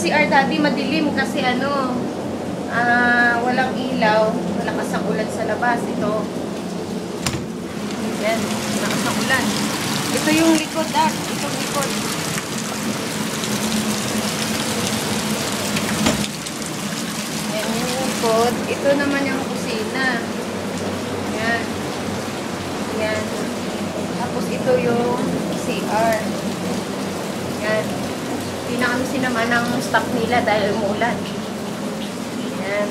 CR Daddy, madilim kasi walang ilaw, malakas ang ulan sa labas. Ito, yan, malakas ang ulan. Ito yung likod, itong likod. Yan yung likod. Ito naman yung kusina. Yan. Yan. Tapos ito yung CR. Yan. Pinakamisin naman ng stock nila dahil umulan. Yan.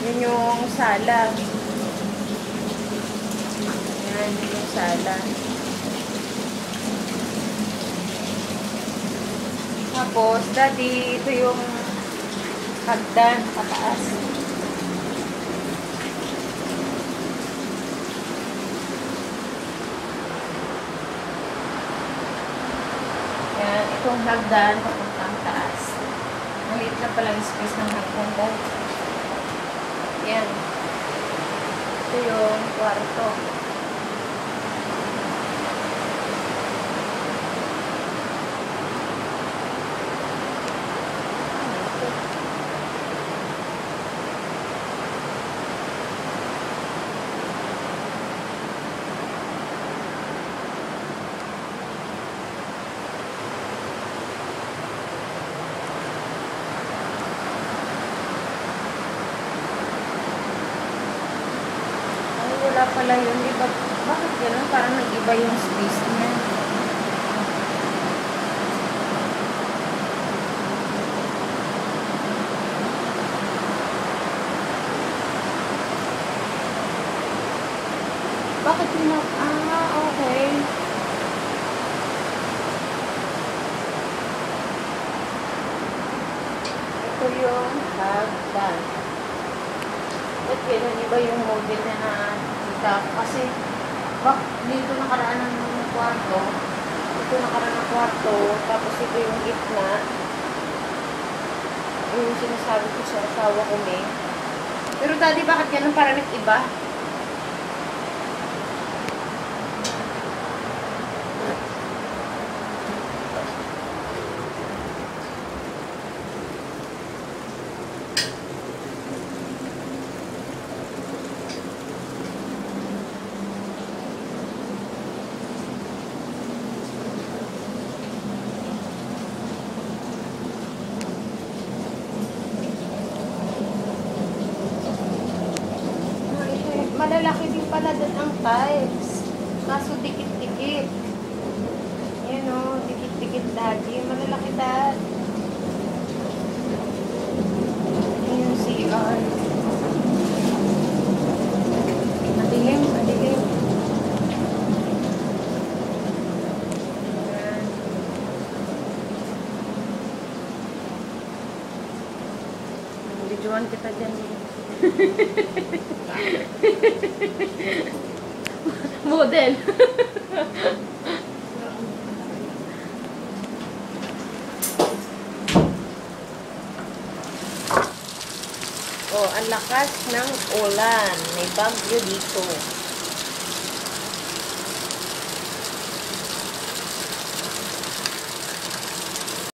Yan yung sala. Yan yung sala. Tapos, Daddy, ito yung hagdan, pataas. Yan, itong hagdan, papuntang taas. Maliit na pala yung space ng hagdan, Daddy. Yan. Ito yung kwarto. Wala pala yun, di ba? Bakit gano'n? Parang nag-iba yung space niya. Bakit yun? Okay. Ito yung hagdan. Ba't gano'n? Iba yung model na kasi dito nakaraan ng kwarto, tapos ito yung gitna, yung sinasabi ko sa asawa ko may. Pero Daddy, bakit ganun? Parang nag-iba? Malalaki din pala doon ang tiles. Kaso dikit-dikit. Yan o, dikit-dikit Daddy. Malalaki Dad. Yung CR. Madilim, madilim. Yan. Videoan kita dyan. Model. Oh, ang lakas ng ulan. May bagyo dito.